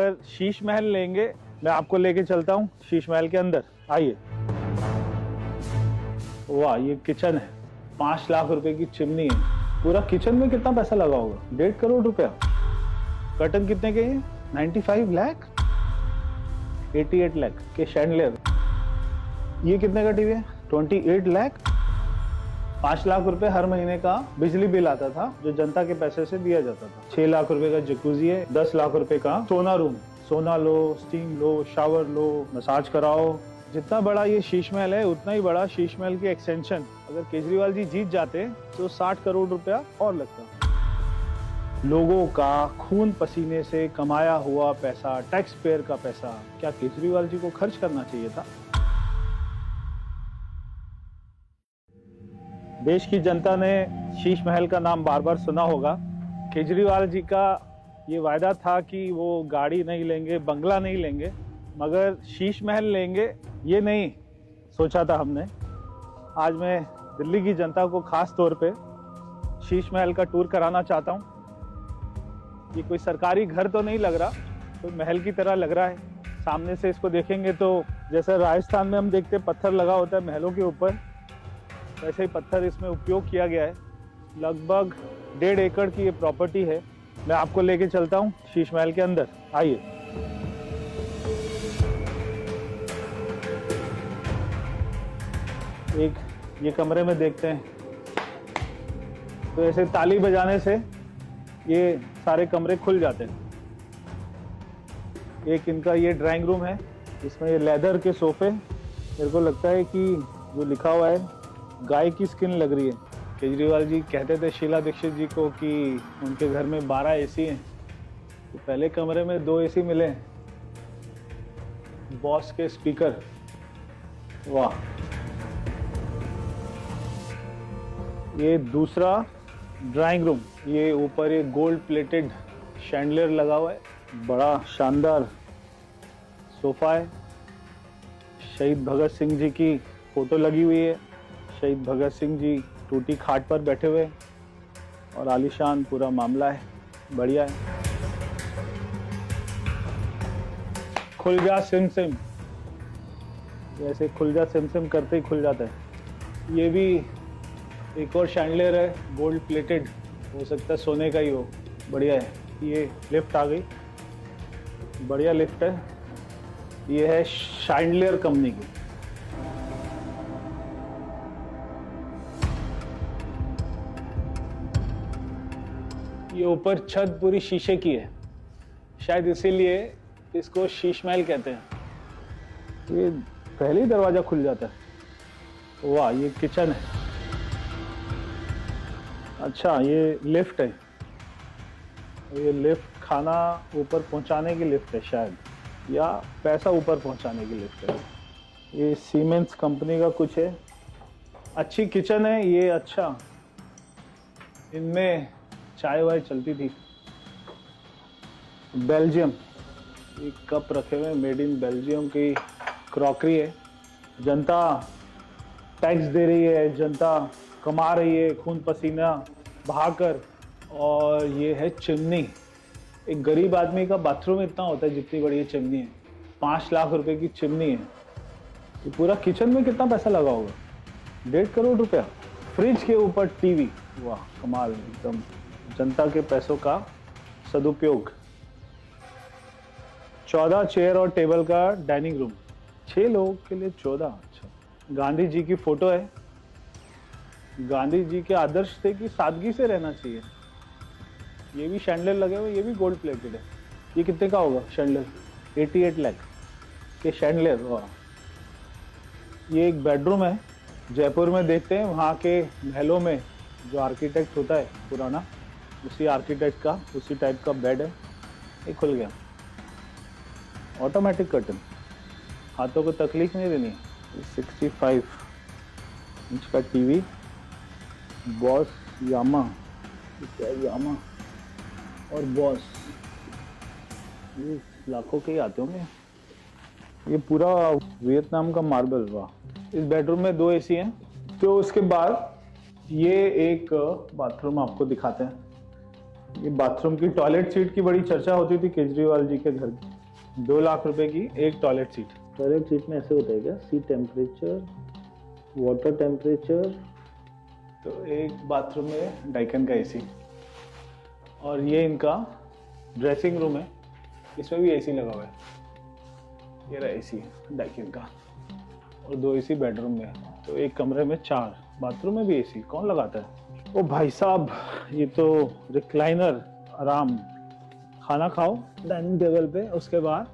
अगर शीश महल लेंगे, मैं आपको लेके चलता हूँ शीश महल के अंदर। आइए। वाह, ये किचन है। 5 लाख रुपए की चिमनी है। पूरा किचन में कितना पैसा लगा होगा? 1.5 करोड़ रुपया। कर्टन कितने के हैं? 95 लाख, 88 लाख के शैंडलियर। ये कितने का टीवी है? 28 लाख। 5 लाख रुपए हर महीने का बिजली बिल आता था, जो जनता के पैसे से दिया जाता था। 6 लाख रुपए का जकूजी है। 10 लाख रुपए का सोना रूम। सोना लो, स्टीम लो, शावर लो, मसाज कराओ। जितना बड़ा ये शीश महल है, उतना ही बड़ा शीश महल की एक्सटेंशन। अगर केजरीवाल जी जीत जाते तो 60 करोड़ रुपया और लगता। लोगों का खून पसीने से कमाया हुआ पैसा, टैक्स पेयर का पैसा, क्या केजरीवाल जी को खर्च करना चाहिए था? देश की जनता ने शीश महल का नाम बार बार सुना होगा। केजरीवाल जी का ये वायदा था कि वो गाड़ी नहीं लेंगे, बंगला नहीं लेंगे, मगर शीश महल लेंगे ये नहीं सोचा था हमने। आज मैं दिल्ली की जनता को खास तौर पे शीश महल का टूर कराना चाहता हूँ। ये कोई सरकारी घर तो नहीं लग रहा, कोई महल की तरह लग रहा है। सामने से इसको देखेंगे तो जैसे राजस्थान में हम देखते पत्थर लगा होता है महलों के ऊपर, वैसे ही पत्थर इसमें उपयोग किया गया है। लगभग 1.5 एकड़ की ये प्रॉपर्टी है। मैं आपको लेके चलता हूँ शीश महल के अंदर। आइए। एक ये कमरे में देखते हैं, तो ऐसे ताली बजाने से ये सारे कमरे खुल जाते हैं। एक इनका ये ड्राइंग रूम है, इसमें ये लेदर के सोफे। मेरे को लगता है कि जो लिखा हुआ है गाय की स्किन लग रही है। केजरीवाल जी कहते थे शीला दीक्षित जी को कि उनके घर में 12 एसी हैं, तो पहले कमरे में 2 एसी मिले। बॉस के स्पीकर, वाह। ये दूसरा ड्राइंग रूम, ये ऊपर एक गोल्ड प्लेटेड शैंडलियर लगा हुआ है, बड़ा शानदार सोफा है। शहीद भगत सिंह जी की फोटो लगी हुई है। शहीद भगत सिंह जी टूटी खाट पर बैठे हुए और आलीशान पूरा मामला है, बढ़िया है। खुल जा सिम सिम, जैसे खुल जा सिम सिम करते ही खुल जाता है। ये भी एक और शैंडलियर है, गोल्ड प्लेटेड, हो सकता है सोने का ही हो, बढ़िया है। ये लिफ्ट आ गई, बढ़िया लिफ्ट है। ये है शैंडलियर कंपनी की। ये ऊपर छत पूरी शीशे की है, शायद इसीलिए इसको शीश महल कहते हैं। ये पहले ही दरवाजा खुल जाता है। वाह, ये किचन है। अच्छा, ये लिफ्ट है। ये लिफ्ट खाना ऊपर पहुंचाने की लिफ्ट है शायद, या पैसा ऊपर पहुंचाने की लिफ्ट है। ये सीमेंस कंपनी का कुछ है। अच्छी किचन है ये। अच्छा, इनमें चाय वाय चलती थी। बेल्जियम, एक कप रखे हुए, मेड इन बेल्जियम की क्रॉकरी है। जनता टैक्स दे रही है, जनता कमा रही है खून पसीना बहाकर। और ये है चिमनी। एक गरीब आदमी का बाथरूम इतना होता है जितनी बड़ी ये चिमनी है। 5 लाख रुपए की चिमनी है। ये पूरा किचन में कितना पैसा लगा होगा? 1.5 करोड़ रुपया। फ्रिज के ऊपर टीवी, वाह कमाल, एकदम जनता के पैसों का सदुपयोग। 14 चेयर और टेबल का डाइनिंग रूम, 6 लोगों के लिए 14। अच्छा, गांधी जी की फोटो है। गांधी जी के आदर्श थे कि सादगी से रहना चाहिए। ये भी शैंडलियर लगे हुए, ये भी गोल्ड प्लेटेड है। ये कितने का होगा शैंडलियर? 88 लाख के शैंडलियर, वाह। ये एक बेडरूम है। जयपुर में देखते हैं वहाँ के महलों में जो आर्किटेक्ट होता है पुराना, उसी आर्किटेक्ट का उसी टाइप का बेड है। ये खुल गया, ऑटोमेटिक कर्टन, हाथों को तकलीफ नहीं देनी। 65 इंच का टीवी, बॉस यामा, यामा और बॉस, ये लाखों के ही आते होंगे। ये पूरा वियतनाम का मार्बल, वाह। इस बेडरूम में 2 एसी हैं। तो उसके बाद ये एक बाथरूम आपको दिखाते हैं। ये बाथरूम की टॉयलेट सीट की बड़ी चर्चा होती थी केजरीवाल जी के घर की। 2 लाख रुपए की एक टॉयलेट सीट। टॉयलेट सीट में ऐसे होता है क्या, सीट टेम्परेचर, वाटर टेम्परेचर। तो एक बाथरूम में डाइकन का एसी, और ये इनका ड्रेसिंग रूम है, इसमें भी एसी लगा हुआ है। ये रहा एसी डाइकन का, और 2 एसी बेडरूम में। तो एक कमरे में 4, बाथरूम में भी एसी। कौन लगाता है? ओ भाई साहब, ये तो रिक्लाइनर, आराम। खाना खाओ डाइनिंग टेबल पे, उसके बाद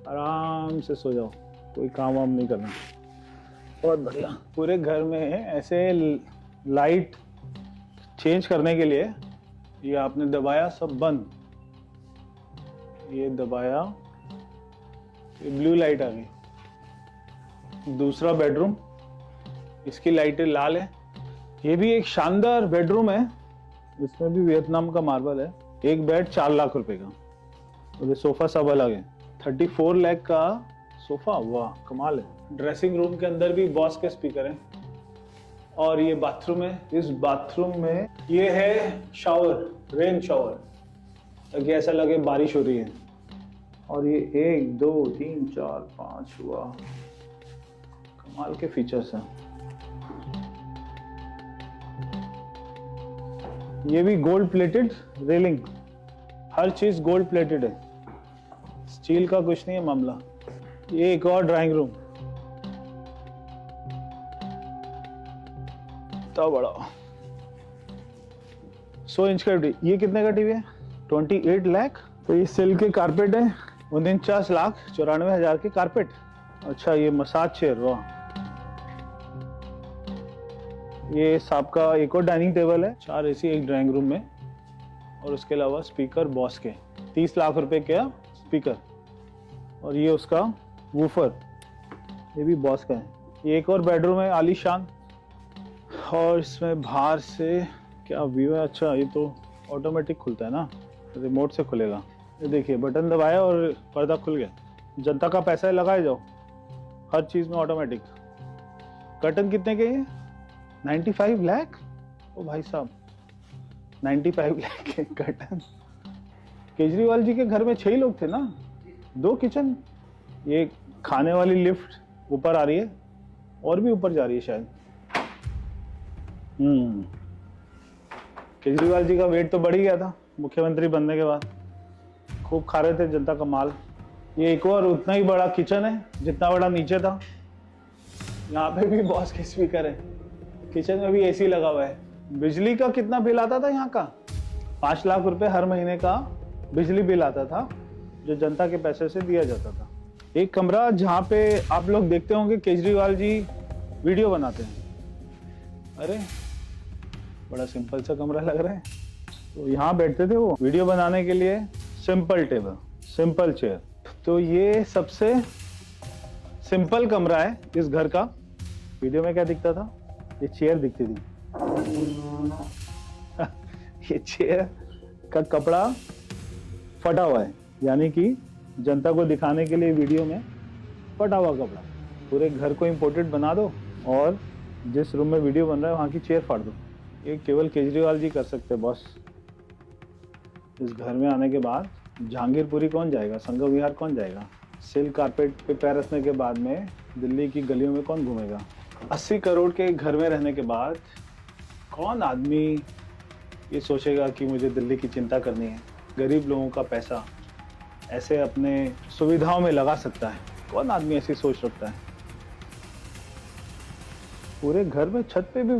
आराम से सो जाओ, कोई काम वाम नहीं करना। बहुत बढ़िया। पूरे घर में ऐसे लाइट चेंज करने के लिए ये आपने दबाया, सब बंद, ये दबाया, ये ब्लू लाइट आ गई। दूसरा बेडरूम, इसकी लाइटें लाल है। ये भी एक शानदार बेडरूम है, इसमें भी वियतनाम का मार्बल है। एक बेड 4 लाख रुपए का, और ये सोफा सब अलग है। 34 लाख का सोफा, वाह कमाल है। ड्रेसिंग रूम के अंदर भी बॉस के स्पीकर हैं, और ये बाथरूम है। इस बाथरूम में ये है शावर, रेन शावर, ताकि ऐसा लगे बारिश हो रही है। और ये 1 2 3 4 5, वाह कमाल के फीचर्स हैं। ये भी गोल्ड प्लेटेड रेलिंग, हर चीज गोल्ड प्लेटेड है, स्टील का कुछ नहीं है मामला। ये एक और ड्राइंग रूम, इतना बड़ा 100 इंच का टीवी। ये कितने का टीवी है? 28 लाख। तो ये सिल्क के कारपेट है, 49,94,000 के कारपेट। अच्छा, ये मसाज चेयर, वाह। ये सांप का एक और डाइनिंग टेबल है, 4 एसी एक ड्राइंग रूम में, और उसके अलावा स्पीकर बॉस के 30 लाख रुपए का स्पीकर। और ये उसका वूफर, ये भी बॉस का है। ये एक और बेडरूम है आलीशान, और इसमें बाहर से क्या व्यू है। अच्छा, ये तो ऑटोमेटिक खुलता है ना, रिमोट से खुलेगा। ये देखिए, बटन दबाया और पर्दा खुल गया। जनता का पैसा है, लगाए जाओ, हर चीज में ऑटोमेटिक। कर्टन कितने के ये? 95 लाख। ओ भाई साहब, 95 लाख के कर्टन। केजरीवाल जी के घर में 6 लोग थे ना, 2 किचन। ये खाने वाली लिफ्ट ऊपर आ रही है, और भी ऊपर जा रही है शायद। केजरीवाल जी का वेट तो बढ़ ही गया था मुख्यमंत्री बनने के बाद, खूब खा रहे थे जनता का माल। ये एक और उतना ही बड़ा किचन है जितना बड़ा नीचे था। यहाँ पे भी बॉस के स्पीकर है, किचन में भी एसी लगा हुआ है। बिजली का कितना बिल आता था यहाँ का? 5 लाख रुपए हर महीने का बिजली बिल आता था, जो जनता के पैसे से दिया जाता था। एक कमरा जहाँ पे आप लोग देखते होंगे केजरीवाल जी वीडियो बनाते हैं। अरे बड़ा सिंपल सा कमरा लग रहा है। तो यहाँ बैठते थे वो वीडियो बनाने के लिए। Simple table, simple chair. तो ये सबसे सिंपल कमरा है इस घर का। वीडियो में क्या दिखता था? ये चेयर दिखती थी। ये चेयर का कपड़ा फटा हुआ है, यानी कि जनता को दिखाने के लिए वीडियो में फटा हुआ कपड़ा। पूरे घर को इम्पोर्टेड बना दो, और जिस रूम में वीडियो बन रहा है वहाँ की चेयर फाड़ दो। ये केवल केजरीवाल जी कर सकते हैं बॉस। इस घर में आने के बाद जहांगीरपुरी कौन जाएगा, संगम विहार कौन जाएगा, सिल्क कारपेट पे पैर रखने के बाद में दिल्ली की गलियों में कौन घूमेगा। 80 करोड़ के घर में रहने के बाद कौन आदमी ये सोचेगा कि मुझे दिल्ली की चिंता करनी है। गरीब लोगों का पैसा ऐसे अपने सुविधाओं में लगा सकता है? कौन आदमी ऐसी सोच रखता है? पूरे घर में छत पे भी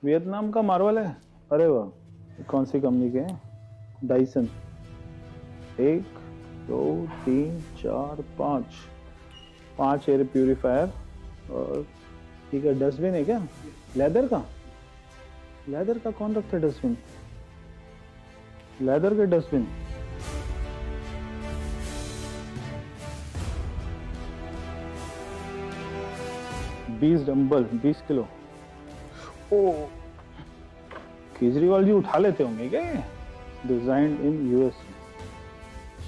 वियतनाम का मार्बल है। अरे वाह, कौन सी कंपनी के हैं? डाइसन। 1 2 3 4 5 air purifier. और ठीक है, डस्टबिन है क्या? लेदर का? लेदर का कौन रखता है डस्टबिन? लेदर के डस्टबिन। Dumbbell 20 kilo. ओ, केजरीवाल जी उठा लेते होंगे क्या? Designed in US.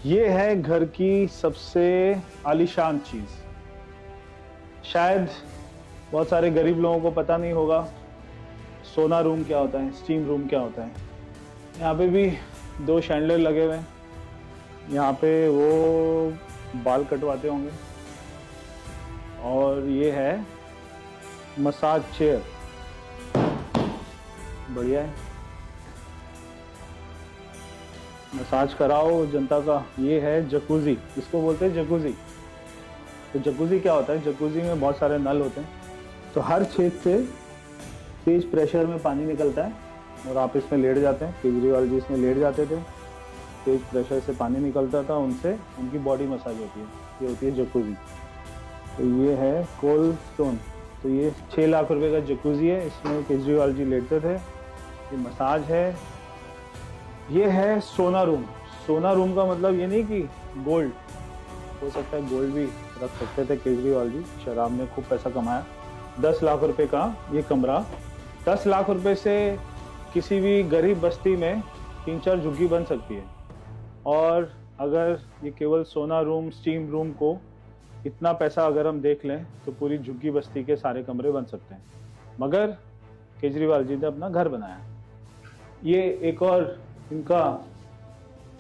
ये है घर की सबसे आलीशान चीज। शायद बहुत सारे गरीब लोगों को पता नहीं होगा सोना रूम क्या होता है, स्टीम रूम क्या होता है। यहाँ पे भी 2 शैंडलर लगे हुए हैं, यहाँ पे वो बाल कटवाते होंगे। और ये है मसाज चेयर, बढ़िया है, मसाज कराओ जनता का। ये है जकूजी, इसको बोलते हैं जकूजी। तो जकूजी क्या होता है? जकूजी में बहुत सारे नल होते हैं, तो हर छेद से तेज प्रेशर में पानी निकलता है और आप इसमें लेट जाते हैं। केजरीवाल जी इसमें लेट जाते थे, तेज प्रेशर से पानी निकलता था, उनसे उनकी बॉडी मसाज होती है। ये होती है जकूजी। तो ये है कोल्ड स्टोन, तो ये 6 लाख रुपए का जकूजी है, इसमें केजरीवाल जी लेटते थे। ये मसाज है। ये है सोना रूम। सोना रूम का मतलब ये नहीं कि गोल्ड, हो सकता है गोल्ड भी रख सकते थे केजरीवाल जी, शराब में खूब पैसा कमाया। 10 लाख रुपए का ये कमरा। 10 लाख रुपए से किसी भी गरीब बस्ती में 3-4 झुग्गी बन सकती है। और अगर ये केवल सोना रूम, स्टीम रूम को इतना पैसा अगर हम देख लें तो पूरी झुग्गी बस्ती के सारे कमरे बन सकते हैं। मगर केजरीवाल जी ने अपना घर बनाया। ये एक और इनका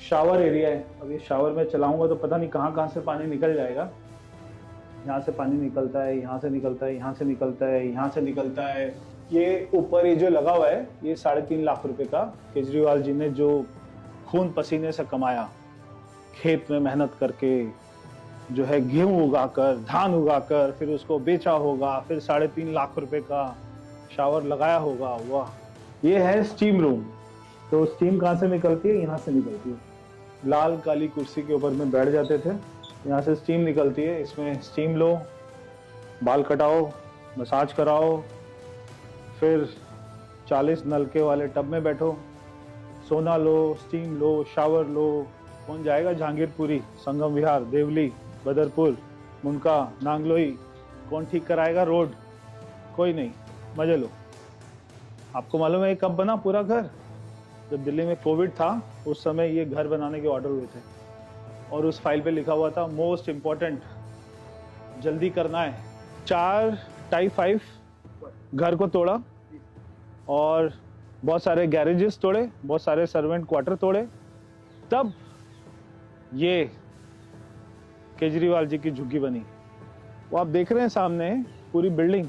शावर एरिया है। अब ये शावर में चलाऊंगा तो पता नहीं कहाँ कहाँ से पानी निकल जाएगा। यहाँ से पानी निकलता है, यहाँ से निकलता है, यहाँ से निकलता है, यहाँ से निकलता है। ये ऊपर ये जो लगा हुआ है ये 3.5 लाख रुपए का केजरीवाल जी ने जो खून पसीने से कमाया, खेत में मेहनत करके जो है गेहूं उगाकर, धान उगाकर, फिर उसको बेचा होगा, फिर 3.5 लाख रुपए का शावर लगाया होगा। वाह! ये है स्टीम रूम। तो स्टीम कहाँ से निकलती है? यहाँ से निकलती है। लाल काली कुर्सी के ऊपर में बैठ जाते थे, यहाँ से स्टीम निकलती है। इसमें स्टीम लो, बाल कटाओ, मसाज कराओ, फिर 40 नलके वाले टब में बैठो, सोना लो, स्टीम लो, शावर लो। कौन जाएगा जहांगीरपुरी, संगम विहार, देवली, बदरपुर, मुनका, नांगलोई? कौन ठीक कराएगा रोड? कोई नहीं, मजे लो। आपको मालूम है ये कब बना पूरा घर? जब दिल्ली में कोविड था उस समय ये घर बनाने के ऑर्डर हुए थे और उस फाइल पे लिखा हुआ था मोस्ट इम्पोर्टेंट, जल्दी करना है। 4 टाइप 5 घर को तोड़ा और बहुत सारे गैरेजेस तोड़े, बहुत सारे सर्वेंट क्वार्टर तोड़े, तब ये केजरीवाल जी की झुग्गी बनी। वो आप देख रहे हैं सामने पूरी बिल्डिंग।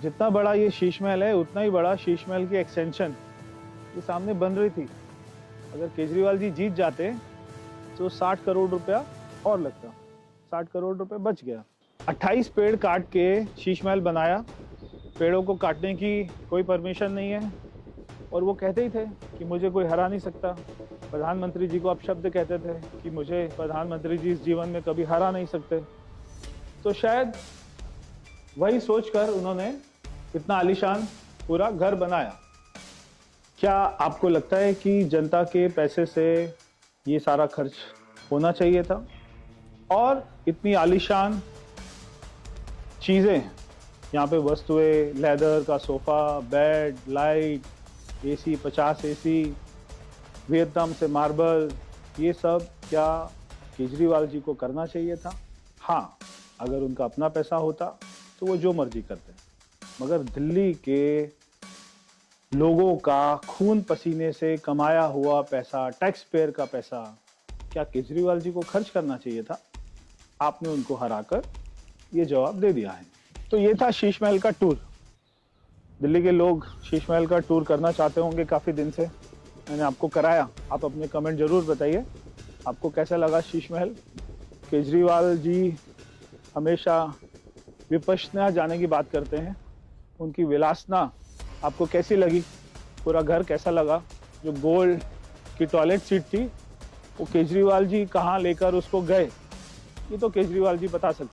जितना बड़ा ये शीश महल है उतना ही बड़ा शीश महल की एक्सटेंशन ये सामने बन रही थी। अगर केजरीवाल जी जीत जाते तो 60 करोड़ रुपया और लगता, 60 करोड़ रुपए बच गया। 28 पेड़ काट के शीश महल बनाया। पेड़ों को काटने की कोई परमिशन नहीं है और वो कहते ही थे कि मुझे कोई हरा नहीं सकता। प्रधानमंत्री जी को आप शब्द कहते थे कि मुझे प्रधानमंत्री जी इस जीवन में कभी हरा नहीं सकते। तो शायद वही सोचकर उन्होंने इतना आलीशान पूरा घर बनाया। क्या आपको लगता है कि जनता के पैसे से ये सारा खर्च होना चाहिए था? और इतनी आलीशान चीज़ें, यहाँ पे वस्तुएं, लेदर का sofa, bed, light, AC, 50 AC, Vietnam से मार्बल, ये सब क्या केजरीवाल जी को करना चाहिए था? हाँ, अगर उनका अपना पैसा होता तो वो जो मर्जी करते, मगर दिल्ली के लोगों का खून पसीने से कमाया हुआ पैसा, टैक्स पेयर का पैसा, क्या केजरीवाल जी को खर्च करना चाहिए था? आपने उनको हराकर ये जवाब दे दिया है। तो ये था शीश महल का टूर। दिल्ली के लोग शीश महल का टूर करना चाहते होंगे काफ़ी दिन से, मैंने आपको कराया। आप अपने कमेंट ज़रूर बताइए आपको कैसा लगा शीश महल। केजरीवाल जी हमेशा विपश्यना जाने की बात करते हैं, उनकी विलासना आपको कैसी लगी? पूरा घर कैसा लगा? जो गोल्ड की टॉयलेट सीट थी वो केजरीवाल जी कहाँ लेकर उसको गए, ये तो केजरीवाल जी बता सकते हैं।